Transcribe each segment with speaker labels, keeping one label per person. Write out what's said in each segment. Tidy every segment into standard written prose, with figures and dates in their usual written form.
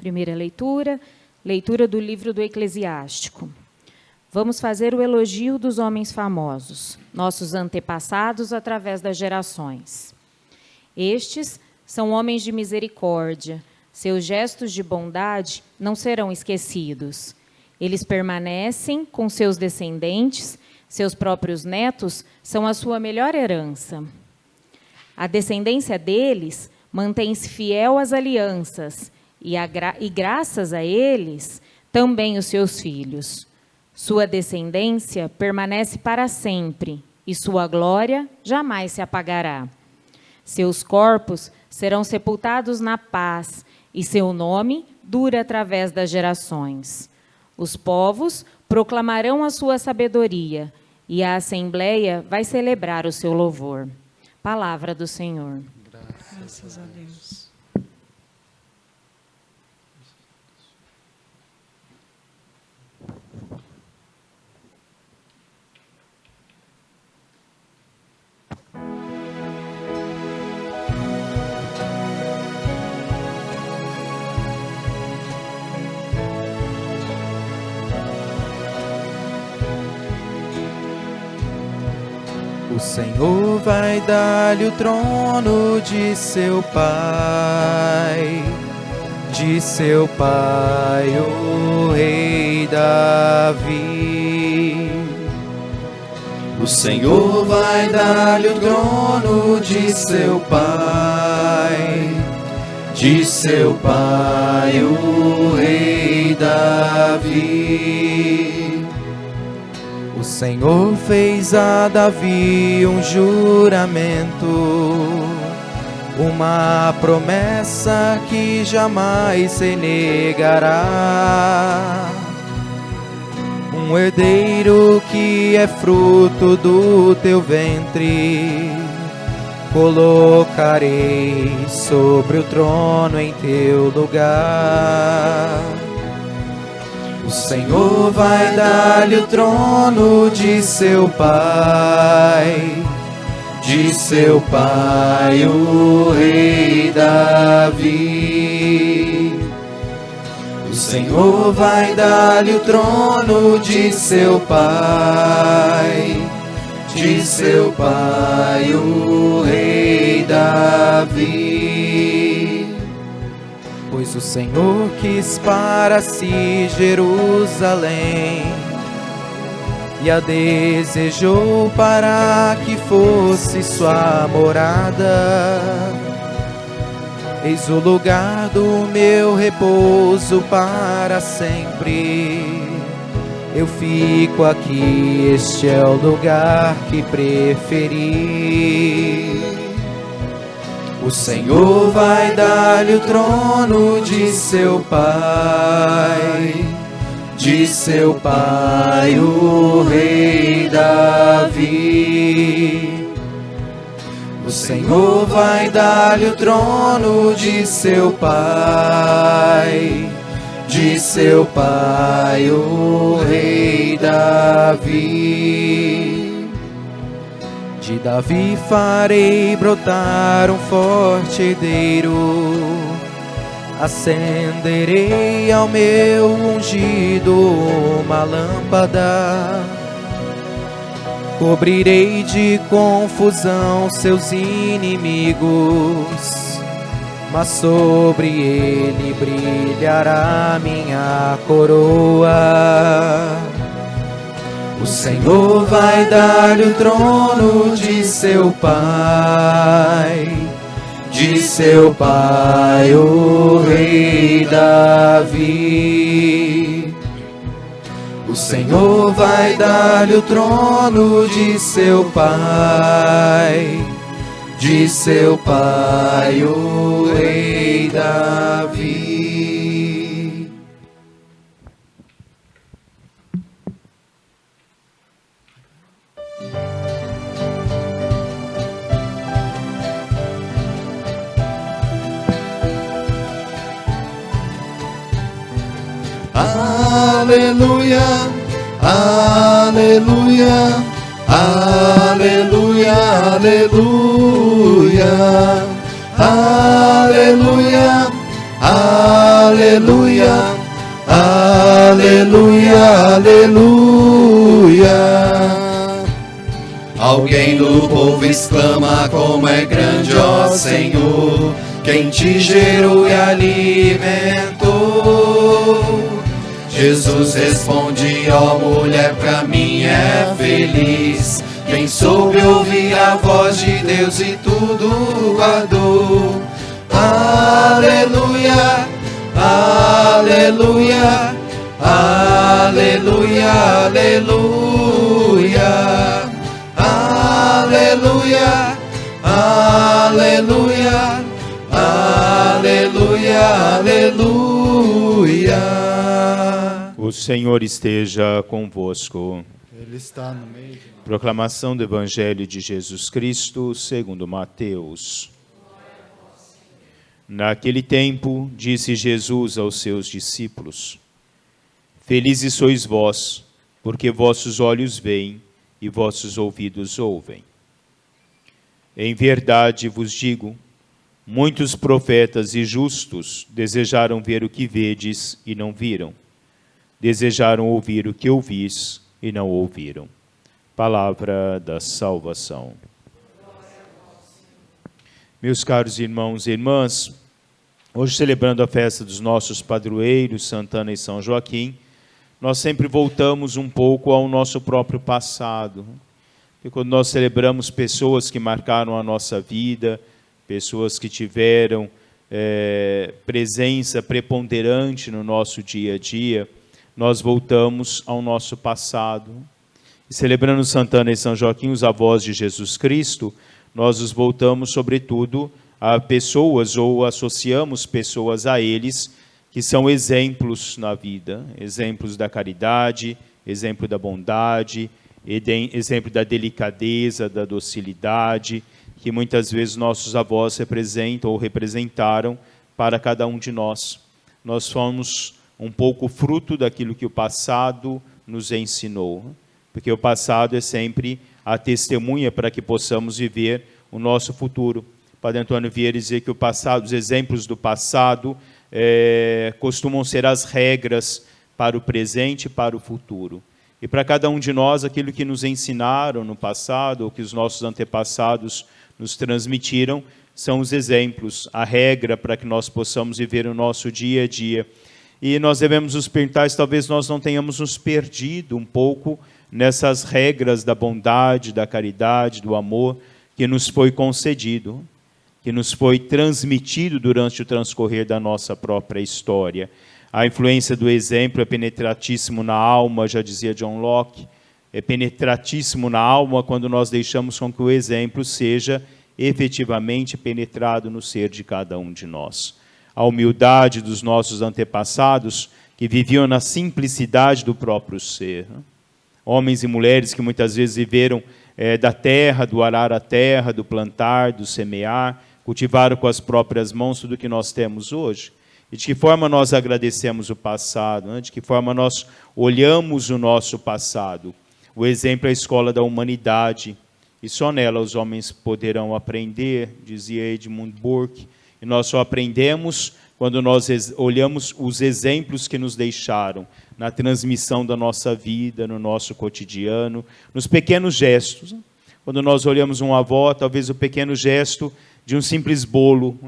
Speaker 1: Primeira leitura, leitura do livro do Eclesiástico. Vamos fazer o elogio dos homens famosos, nossos antepassados através das gerações. Estes são homens de misericórdia, seus gestos de bondade não serão esquecidos. Eles permanecem com seus descendentes, seus próprios netos são a sua melhor herança. A descendência deles mantém-se fiel às alianças, e graças a eles, também os seus filhos. Sua descendência permanece para sempre, e sua glória jamais se apagará. Seus corpos serão sepultados na paz, e seu nome dura através das gerações. Os povos proclamarão a sua sabedoria, e a Assembleia vai celebrar o seu louvor. Palavra do Senhor.
Speaker 2: Graças a Deus.
Speaker 3: O Senhor vai dar-lhe o trono de seu pai, o rei Davi. O Senhor vai dar-lhe o trono de seu pai, o rei Davi. O Senhor fez a Davi um juramento, uma promessa que jamais se negará. Um herdeiro que é fruto do teu ventre, colocarei sobre o trono em teu lugar. O Senhor vai dar-lhe o trono de seu pai, o rei Davi. O Senhor vai dar-lhe o trono de seu pai, o rei Davi. Pois o Senhor quis para si Jerusalém e a desejou para que fosse sua morada. Eis o lugar do meu repouso para sempre. Eu fico aqui, este é o lugar que preferi. O Senhor vai dar-lhe o trono de seu pai, o rei Davi. O Senhor vai dar-lhe o trono de seu pai, o rei Davi. De Davi farei brotar um forte herdeiro, acenderei ao meu ungido uma lâmpada, cobrirei de confusão seus inimigos, mas sobre ele brilhará minha coroa. O Senhor vai dar-lhe o trono de seu pai, o rei Davi. O Senhor vai dar-lhe o trono de seu pai, o rei Davi.
Speaker 2: Aleluia, aleluia, aleluia, aleluia, aleluia, aleluia.
Speaker 3: aleluia, aleluia, aleluia. Alguém do povo exclama: como é grande, ó Senhor, quem te gerou e alimentou. Jesus responde: ó mulher, pra mim é feliz quem soube ouvir a voz de Deus e tudo guardou. Aleluia, aleluia, aleluia, aleluia. Aleluia, aleluia, aleluia, aleluia.
Speaker 4: O Senhor esteja convosco.
Speaker 2: Ele está no meio de nós.
Speaker 4: Proclamação do Evangelho de Jesus Cristo, segundo Mateus. Naquele tempo, disse Jesus aos seus discípulos: felizes sois vós, porque vossos olhos veem e vossos ouvidos ouvem. Em verdade vos digo, muitos profetas e justos desejaram ver o que vedes e não viram. Desejaram ouvir o que ouvis e não ouviram. Palavra da salvação. Meus caros irmãos e irmãs, hoje celebrando a festa dos nossos padroeiros, Santana e São Joaquim, nós sempre voltamos um pouco ao nosso próprio passado. E quando nós celebramos pessoas que marcaram a nossa vida, pessoas que tiveram presença preponderante no nosso dia a dia, nós voltamos ao nosso passado. E celebrando Santana e São Joaquim, os avós de Jesus Cristo, nós os voltamos, sobretudo, a pessoas, ou associamos pessoas a eles, que são exemplos na vida, exemplos da caridade, exemplo da bondade, exemplo da delicadeza, da docilidade, que muitas vezes nossos avós representam ou representaram para cada um de nós. Nós somos um pouco fruto daquilo que o passado nos ensinou, porque o passado é sempre a testemunha para que possamos viver o nosso futuro. Padre Antônio Vieira dizia que o passado, os exemplos do passado costumam ser as regras para o presente e para o futuro. E para cada um de nós, aquilo que nos ensinaram no passado, ou que os nossos antepassados nos transmitiram, são os exemplos, a regra para que nós possamos viver o nosso dia a dia. E nós devemos nos perguntar se talvez nós não tenhamos nos perdido um pouco nessas regras da bondade, da caridade, do amor que nos foi concedido, que nos foi transmitido durante o transcorrer da nossa própria história. A influência do exemplo é penetratíssimo na alma, já dizia John Locke, é penetratíssimo na alma quando nós deixamos com que o exemplo seja efetivamente penetrado no ser de cada um de nós. A humildade dos nossos antepassados, que viviam na simplicidade do próprio ser. Homens e mulheres que muitas vezes viveram da terra, do arar a terra, do plantar, do semear, cultivaram com as próprias mãos tudo o que nós temos hoje. E de que forma nós agradecemos o passado, né? De que forma nós olhamos o nosso passado. O exemplo é a escola da humanidade, e só nela os homens poderão aprender, dizia Edmund Burke, e nós só aprendemos quando nós olhamos os exemplos que nos deixaram, na transmissão da nossa vida, no nosso cotidiano, nos pequenos gestos. Quando nós olhamos uma avó, talvez o pequeno gesto de um simples bolo,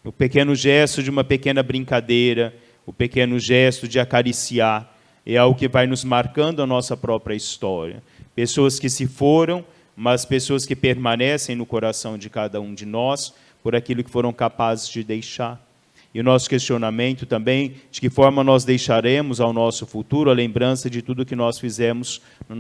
Speaker 4: o pequeno gesto de uma pequena brincadeira, o pequeno gesto de acariciar, é algo que vai nos marcando a nossa própria história. Pessoas que se foram, mas pessoas que permanecem no coração de cada um de nós, por aquilo que foram capazes de deixar. E o nosso questionamento também, de que forma nós deixaremos ao nosso futuro a lembrança de tudo que nós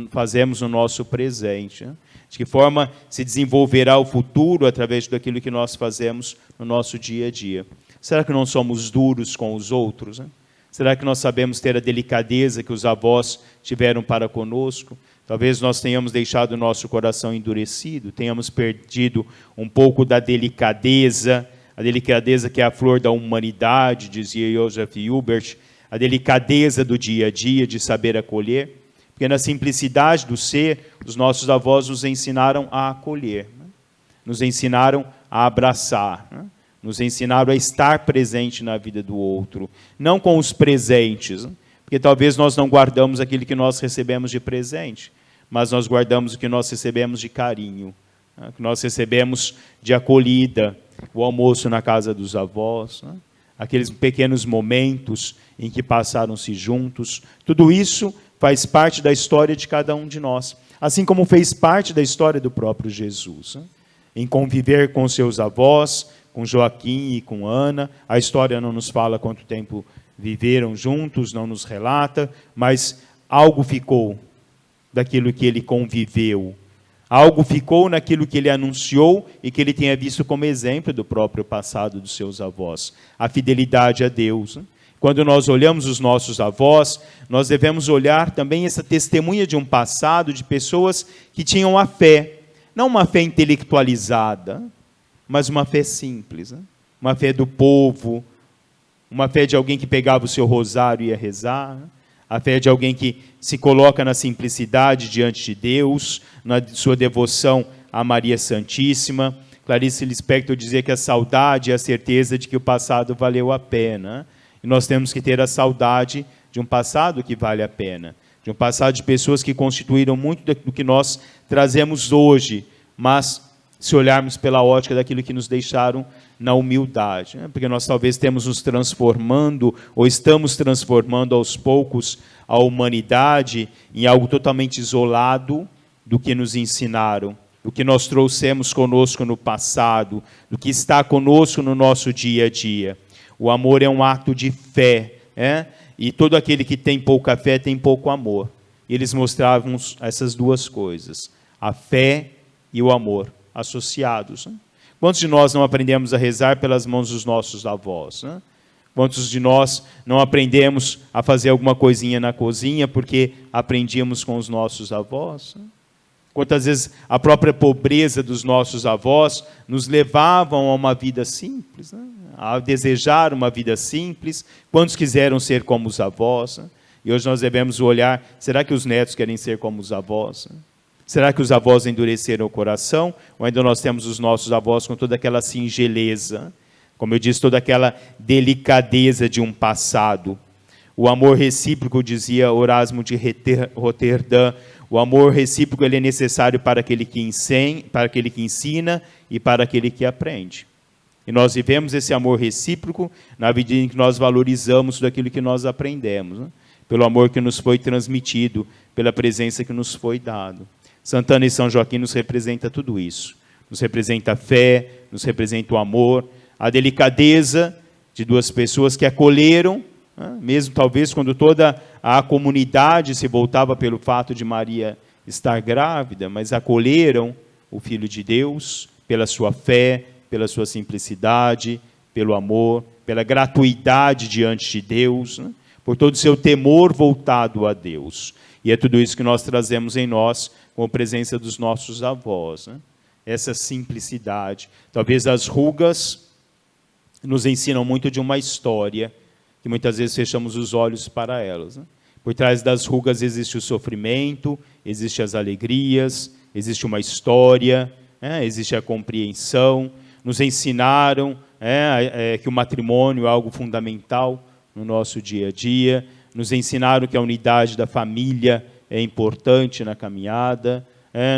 Speaker 4: fazemos no nosso presente. Né? De que forma se desenvolverá o futuro através daquilo que nós fazemos no nosso dia a dia. Será que não somos duros com os outros? Né? Será que nós sabemos ter a delicadeza que os avós tiveram para conosco? Talvez nós tenhamos deixado o nosso coração endurecido, tenhamos perdido um pouco da delicadeza, a delicadeza que é a flor da humanidade, dizia Joseph Hubert, a delicadeza do dia a dia, de saber acolher, porque na simplicidade do ser, os nossos avós nos ensinaram a acolher, né? Nos ensinaram a abraçar, né? nos ensinaram a estar presente na vida do outro, não com os presentes, porque talvez nós não guardamos aquilo que nós recebemos de presente, mas nós guardamos o que nós recebemos de carinho, o que nós recebemos de acolhida, o almoço na casa dos avós, aqueles pequenos momentos em que passaram-se juntos. Tudo isso faz parte da história de cada um de nós, assim como fez parte da história do próprio Jesus, em conviver com seus avós, com Joaquim e com Ana. A história não nos fala quanto tempo viveram juntos, não nos relata, mas algo ficou daquilo que ele conviveu. Algo ficou naquilo que ele anunciou e que ele tenha visto como exemplo do próprio passado dos seus avós. A fidelidade a Deus. Quando nós olhamos os nossos avós, nós devemos olhar também essa testemunha de um passado de pessoas que tinham a fé. Não uma fé intelectualizada, mas uma fé simples. Uma fé do povo, uma fé de alguém que pegava o seu rosário e ia rezar, a fé de alguém que se coloca na simplicidade diante de Deus, na sua devoção a Maria Santíssima. Clarice Lispector dizia que a saudade é a certeza de que o passado valeu a pena. E nós temos que ter a saudade de um passado que vale a pena, de um passado de pessoas que constituíram muito do que nós trazemos hoje, mas se olharmos pela ótica daquilo que nos deixaram na humildade, porque nós talvez temos nos transformando, ou estamos transformando aos poucos a humanidade em algo totalmente isolado do que nos ensinaram, do que nós trouxemos conosco no passado, do que está conosco no nosso dia a dia. O amor é um ato de fé, e todo aquele que tem pouca fé tem pouco amor. E eles mostravam essas duas coisas, a fé e o amor, associados. Quantos de nós não aprendemos a rezar pelas mãos dos nossos avós? Quantos de nós não aprendemos a fazer alguma coisinha na cozinha porque aprendíamos com os nossos avós? Quantas vezes a própria pobreza dos nossos avós nos levavam a uma vida simples, a desejar uma vida simples. Quantos quiseram ser como os avós? E hoje nós devemos olhar, será que os netos querem ser como os avós? Será que os avós endureceram o coração? Ou ainda nós temos os nossos avós com toda aquela singeleza, como eu disse, toda aquela delicadeza de um passado? O amor recíproco, dizia Erasmo de Roterdã, o amor recíproco ele é necessário para aquele que ensina e para aquele que aprende. E nós vivemos esse amor recíproco na medida em que nós valorizamos tudo aquilo que nós aprendemos, pelo amor que nos foi transmitido, pela presença que nos foi dado. Santana e São Joaquim nos representa tudo isso. Nos representa a fé, nos representa o amor, a delicadeza de duas pessoas que acolheram, mesmo talvez quando toda a comunidade se voltava pelo fato de Maria estar grávida, mas acolheram o Filho de Deus pela sua fé, pela sua simplicidade, pelo amor, pela gratuidade diante de Deus, por todo o seu temor voltado a Deus. E é tudo isso que nós trazemos em nós com a presença dos nossos avós. Essa simplicidade. Talvez as rugas nos ensinam muito de uma história, que muitas vezes fechamos os olhos para elas. Por trás das rugas existe o sofrimento, existe as alegrias, existe uma história, existe a compreensão. Nos ensinaram que o matrimônio é algo fundamental no nosso dia a dia. Nos ensinaram que a unidade da família é importante na caminhada.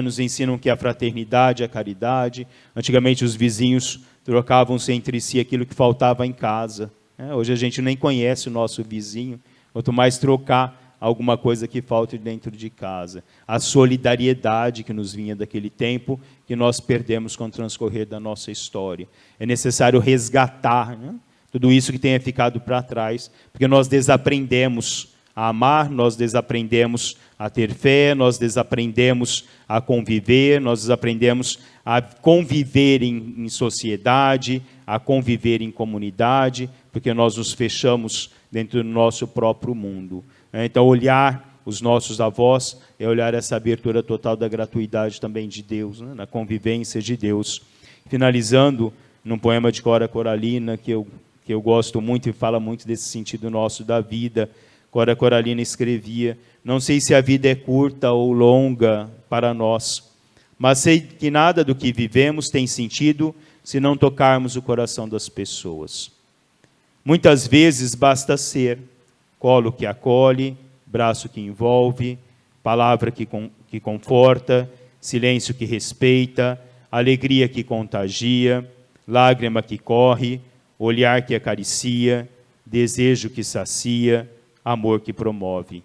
Speaker 4: Nos ensinam que a fraternidade, a caridade. Antigamente os vizinhos trocavam-se entre si aquilo que faltava em casa. Hoje a gente nem conhece o nosso vizinho, quanto mais trocar alguma coisa que falte dentro de casa. A solidariedade que nos vinha daquele tempo, que nós perdemos com o transcorrer da nossa história. É necessário resgatar tudo isso que tenha ficado para trás, porque nós desaprendemos a amar, nós desaprendemos a ter fé, nós desaprendemos a conviver, nós desaprendemos a conviver em sociedade, a conviver em comunidade, porque nós nos fechamos dentro do nosso próprio mundo. Então, olhar os nossos avós é olhar essa abertura total da gratuidade também de Deus, na convivência de Deus. Finalizando, num poema de Cora Coralina, que eu gosto muito e fala muito desse sentido nosso da vida. Cora Coralina escrevia: não sei se a vida é curta ou longa para nós, mas sei que nada do que vivemos tem sentido se não tocarmos o coração das pessoas. Muitas vezes basta ser colo que acolhe, braço que envolve, palavra que conforta, silêncio que respeita, alegria que contagia, lágrima que corre, olhar que acaricia, desejo que sacia, amor que promove.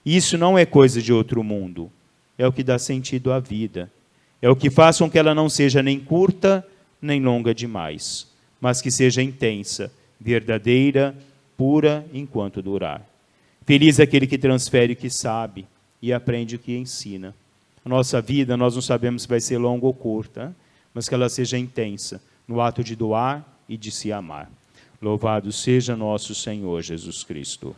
Speaker 4: Isso não é coisa de outro mundo, é o que dá sentido à vida. É o que faz com que ela não seja nem curta, nem longa demais, mas que seja intensa, verdadeira, pura enquanto durar. Feliz aquele que transfere o que sabe e aprende o que ensina. A nossa vida, nós não sabemos se vai ser longa ou curta, mas que ela seja intensa, no ato de doar e de se amar. Louvado seja nosso Senhor Jesus Cristo.